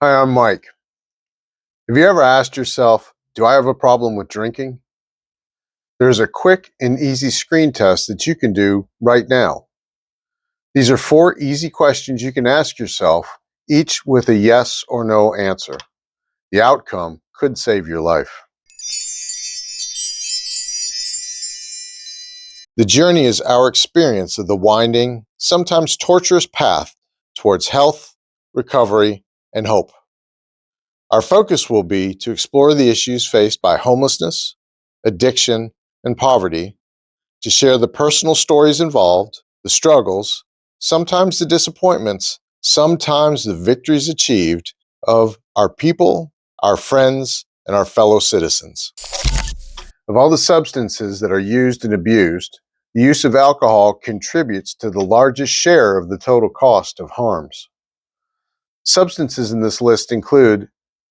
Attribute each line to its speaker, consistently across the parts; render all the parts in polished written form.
Speaker 1: Hi, I'm Mike. Have you ever asked yourself, do I have a problem with drinking? There's a quick and easy screen test that you can do right now. These are 4 easy questions you can ask yourself, each with a yes or no answer. The outcome could save your life. The journey is our experience of the winding, sometimes torturous path towards health, recovery, and hope. Our focus will be to explore the issues faced by homelessness, addiction, and poverty, to share the personal stories involved, the struggles, sometimes the disappointments, sometimes the victories achieved of our people, our friends, and our fellow citizens. Of all the substances that are used and abused, the use of alcohol contributes to the largest share of the total cost of harms. Substances in this list include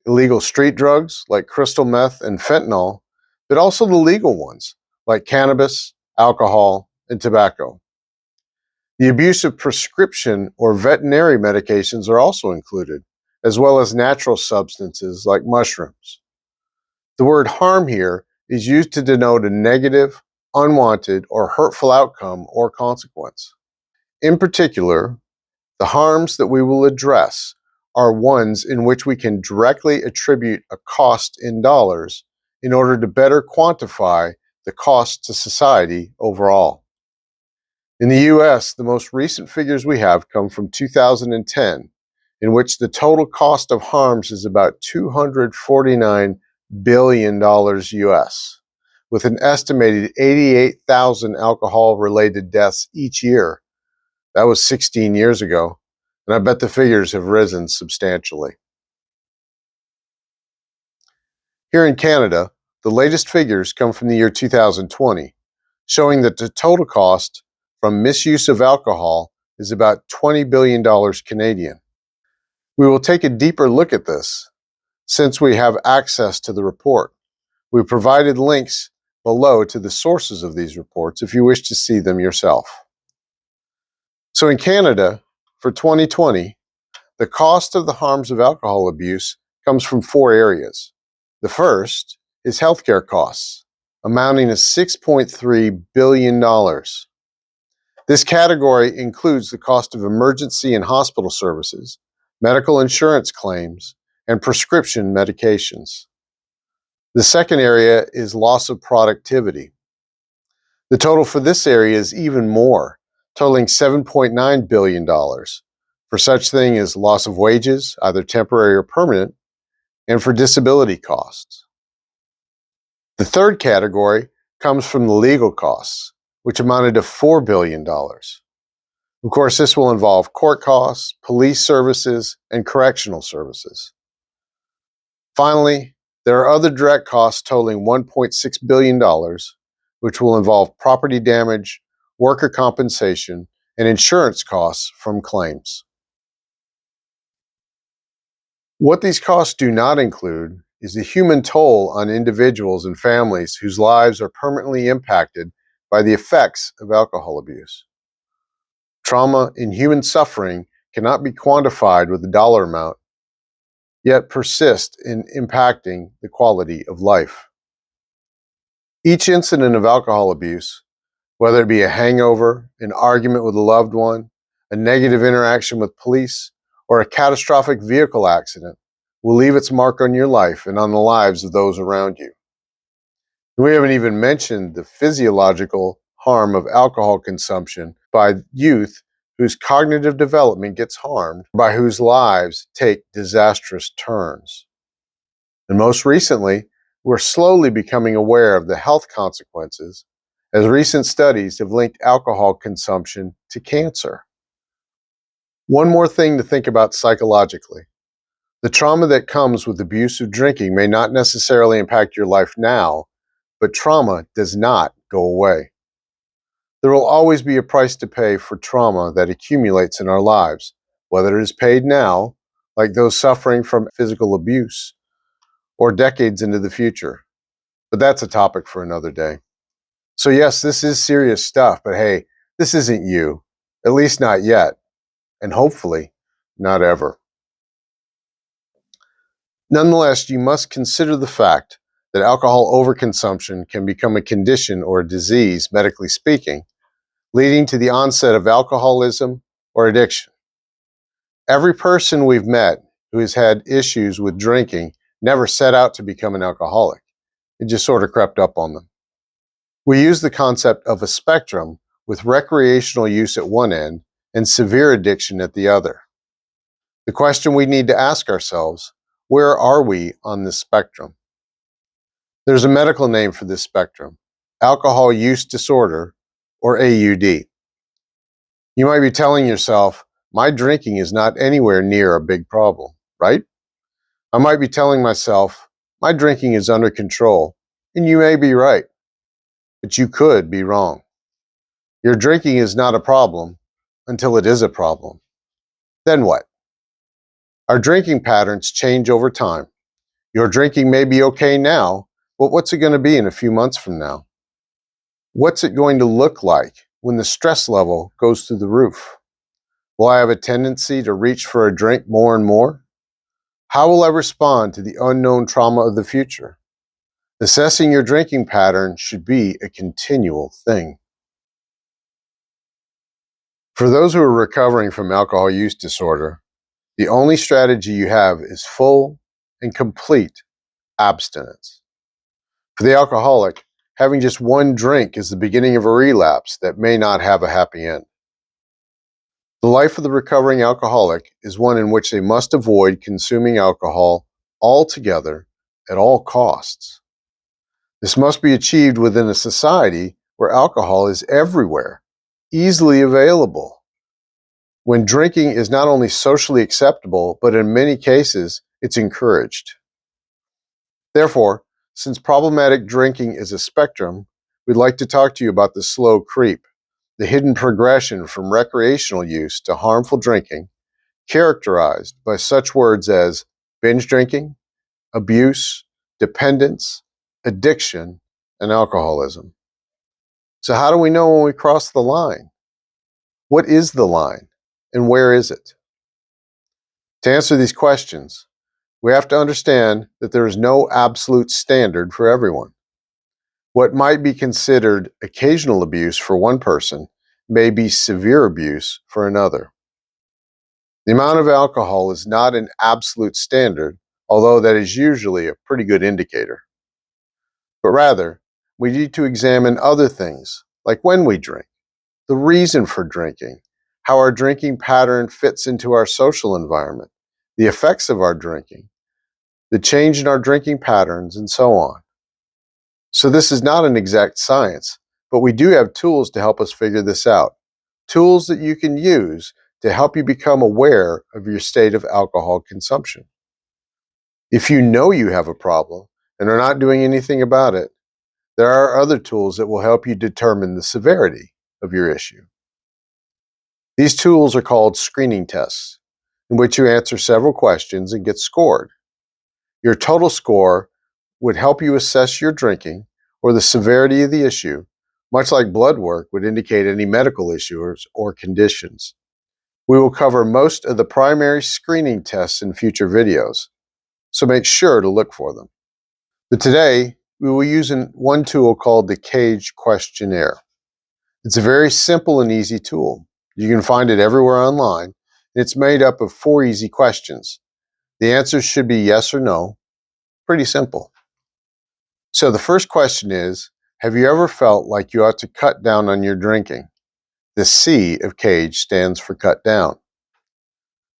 Speaker 1: illegal street drugs like crystal meth and fentanyl, but also the legal ones like cannabis, alcohol, and tobacco. The abuse of prescription or veterinary medications are also included, as well as natural substances like mushrooms. The word harm here is used to denote a negative, unwanted, or hurtful outcome or consequence. In particular, the harms that we will address are ones in which we can directly attribute a cost in dollars in order to better quantify the cost to society overall. In the US, the most recent figures we have come from 2010, in which the total cost of harms is about $249 billion US, with an estimated 88,000 alcohol-related deaths each year. That was 16 years ago, and I bet the figures have risen substantially. Here in Canada, the latest figures come from the year 2020, showing that the total cost from misuse of alcohol is about $20 billion Canadian. We will take a deeper look at this since we have access to the report. We provided links below to the sources of these reports if you wish to see them yourself. So in Canada, for 2020, the cost of the harms of alcohol abuse comes from 4 areas. The first is healthcare costs, amounting to $6.3 billion. This category includes the cost of emergency and hospital services, medical insurance claims, and prescription medications. The second area is loss of productivity. The total for this area is even more, totaling $7.9 billion for such thing as loss of wages, either temporary or permanent, and for disability costs. The third category comes from the legal costs, which amounted to $4 billion. Of course, this will involve court costs, police services, and correctional services. Finally, there are other direct costs totaling $1.6 billion, which will involve property damage, worker compensation, and insurance costs from claims. What these costs do not include is the human toll on individuals and families whose lives are permanently impacted by the effects of alcohol abuse. Trauma and human suffering cannot be quantified with a dollar amount, yet persist in impacting the quality of life. Each incident of alcohol abuse, whether it be a hangover, an argument with a loved one, a negative interaction with police, or a catastrophic vehicle accident, will leave its mark on your life and on the lives of those around you. We haven't even mentioned the physiological harm of alcohol consumption by youth whose cognitive development gets harmed, by whose lives take disastrous turns. And most recently, we're slowly becoming aware of the health consequences as recent studies have linked alcohol consumption to cancer. One more thing to think about psychologically. The trauma that comes with abusive drinking may not necessarily impact your life now, but trauma does not go away. There will always be a price to pay for trauma that accumulates in our lives, whether it is paid now, like those suffering from physical abuse, or decades into the future. But that's a topic for another day. So yes, this is serious stuff, but hey, this isn't you, at least not yet, and hopefully not ever. Nonetheless, you must consider the fact that alcohol overconsumption can become a condition or a disease, medically speaking, leading to the onset of alcoholism or addiction. Every person we've met who has had issues with drinking never set out to become an alcoholic. It just sort of crept up on them. We use the concept of a spectrum with recreational use at one end and severe addiction at the other. The question we need to ask ourselves, where are we on this spectrum? There's a medical name for this spectrum, alcohol use disorder, or AUD. You might be telling yourself, my drinking is not anywhere near a big problem, right? I might be telling myself, my drinking is under control, and you may be right, but you could be wrong. Your drinking is not a problem until it is a problem. Then what? Our drinking patterns change over time. Your drinking may be okay now, but what's it going to be in a few months from now? What's it going to look like when the stress level goes through the roof? Will I have a tendency to reach for a drink more and more? How will I respond to the unknown trauma of the future? Assessing your drinking pattern should be a continual thing. For those who are recovering from alcohol use disorder, the only strategy you have is full and complete abstinence. For the alcoholic, having just one drink is the beginning of a relapse that may not have a happy end. The life of the recovering alcoholic is one in which they must avoid consuming alcohol altogether at all costs. This must be achieved within a society where alcohol is everywhere, easily available, when drinking is not only socially acceptable, but in many cases, it's encouraged. Therefore, since problematic drinking is a spectrum, we'd like to talk to you about the slow creep, the hidden progression from recreational use to harmful drinking, characterized by such words as binge drinking, abuse, dependence, addiction, and alcoholism. So how do we know when we cross the line? What is the line, and where is it? To answer these questions, we have to understand that there is no absolute standard for everyone. What might be considered occasional abuse for one person may be severe abuse for another. The amount of alcohol is not an absolute standard, although that is usually a pretty good indicator. But rather, we need to examine other things, like when we drink, the reason for drinking, how our drinking pattern fits into our social environment, the effects of our drinking, the change in our drinking patterns, and so on. So this is not an exact science, but we do have tools to help us figure this out. Tools that you can use to help you become aware of your state of alcohol consumption. If you know you have a problem and are not doing anything about it, there are other tools that will help you determine the severity of your issue. These tools are called screening tests, in which you answer several questions and get scored. Your total score would help you assess your drinking or the severity of the issue, much like blood work would indicate any medical issues or conditions. We will cover most of the primary screening tests in future videos, so make sure to look for them. But today, we will use one tool called the CAGE questionnaire. It's a very simple and easy tool. You can find it everywhere online, and it's made up of 4 easy questions. The answers should be yes or no. Pretty simple. So the first question is, have you ever felt like you ought to cut down on your drinking? The C of CAGE stands for cut down.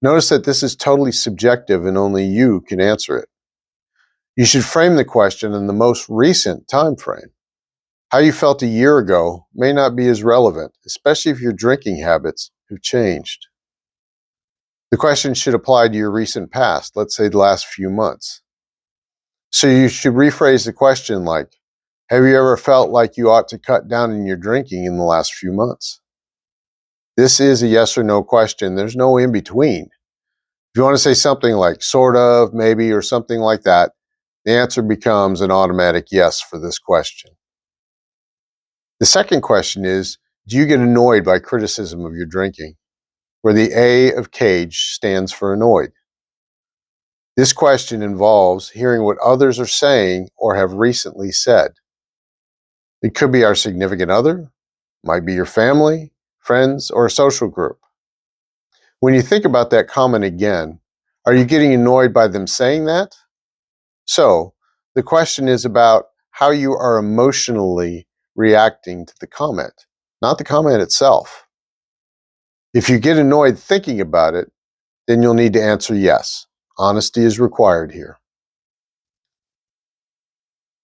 Speaker 1: Notice that this is totally subjective and only you can answer it. You should frame the question in the most recent time frame. How you felt a year ago may not be as relevant, especially if your drinking habits have changed. The question should apply to your recent past, let's say the last few months. So you should rephrase the question like, have you ever felt like you ought to cut down on your drinking in the last few months? This is a yes or no question. There's no in between. If you want to say something like sort of, maybe, or something like that, the answer becomes an automatic yes for this question. The second question is, do you get annoyed by criticism of your drinking? Where the A of CAGE stands for annoyed. This question involves hearing what others are saying or have recently said. It could be our significant other, might be your family, friends, or a social group. When you think about that comment again, are you getting annoyed by them saying that? So, the question is about how you are emotionally reacting to the comment, not the comment itself. If you get annoyed thinking about it, then you'll need to answer yes. Honesty is required here.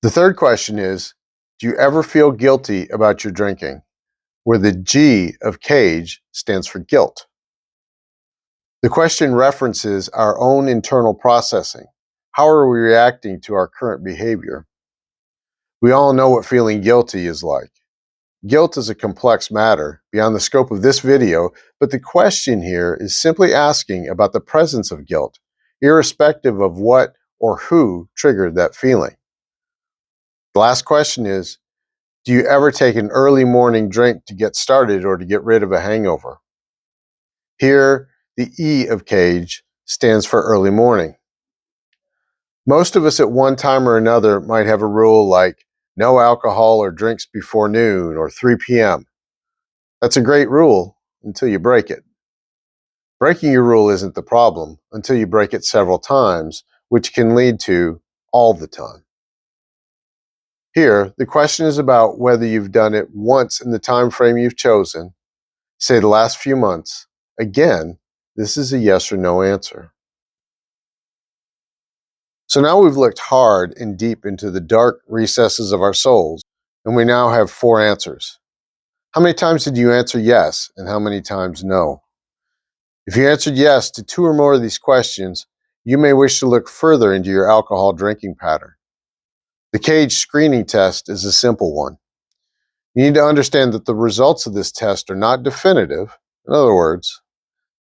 Speaker 1: The third question is, do you ever feel guilty about your drinking? Where the G of cage stands for guilt. The question references our own internal processing. How are we reacting to our current behavior? We all know what feeling guilty is like. Guilt is a complex matter beyond the scope of this video, but the question here is simply asking about the presence of guilt, irrespective of what or who triggered that feeling. The last question is, do you ever take an early morning drink to get started or to get rid of a hangover? Here, the E of cage stands for early morning. Most of us at one time or another might have a rule like no alcohol or drinks before noon or 3 p.m. That's a great rule until you break it. Breaking your rule isn't the problem until you break it several times, which can lead to all the time. Here, the question is about whether you've done it once in the time frame you've chosen, say the last few months. Again, this is a yes or no answer. So now we've looked hard and deep into the dark recesses of our souls, and we now have 4 answers. How many times did you answer yes, and how many times no? If you answered yes to 2 or more of these questions, you may wish to look further into your alcohol drinking pattern. The cage screening test is a simple one. You need to understand that the results of this test are not definitive. In other words,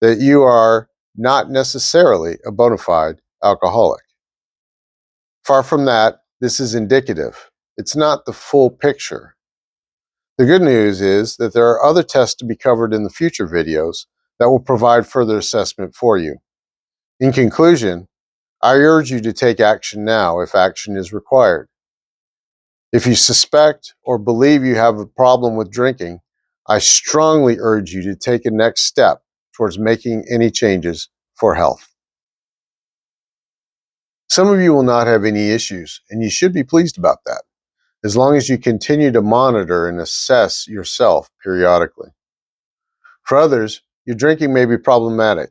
Speaker 1: that you are not necessarily a bona fide alcoholic. Far from that, this is indicative. It's not the full picture. The good news is that there are other tests to be covered in the future videos that will provide further assessment for you. In conclusion, I urge you to take action now if action is required. If you suspect or believe you have a problem with drinking, I strongly urge you to take a next step towards making any changes for health. Some of you will not have any issues, and you should be pleased about that, as long as you continue to monitor and assess yourself periodically. For others, your drinking may be problematic,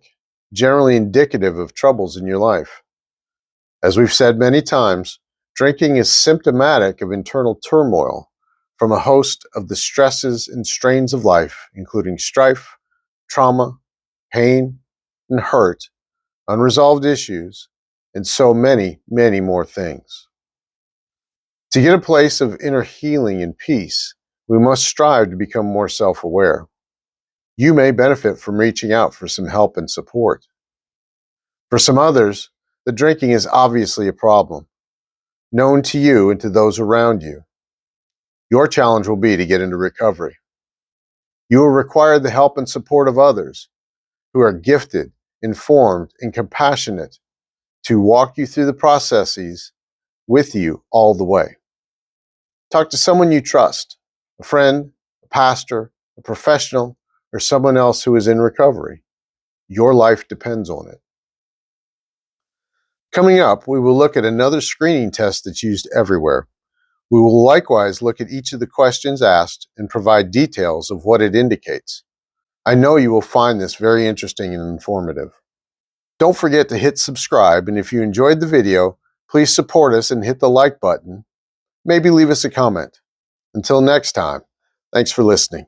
Speaker 1: generally indicative of troubles in your life. As we've said many times, drinking is symptomatic of internal turmoil from a host of the stresses and strains of life, including strife, trauma, pain, and hurt, unresolved issues, and so many, many more things. To get a place of inner healing and peace, we must strive to become more self-aware. You may benefit from reaching out for some help and support. For some others, the drinking is obviously a problem, known to you and to those around you. Your challenge will be to get into recovery. You will require the help and support of others who are gifted, informed, and compassionate to walk you through the processes with you all the way. Talk to someone you trust, a friend, a pastor, a professional, or someone else who is in recovery. Your life depends on it. Coming up, we will look at another screening test that's used everywhere. We will likewise look at each of the questions asked and provide details of what it indicates. I know you will find this very interesting and informative. Don't forget to hit subscribe, and if you enjoyed the video, please support us and hit the like button. Maybe leave us a comment. Until next time, thanks for listening.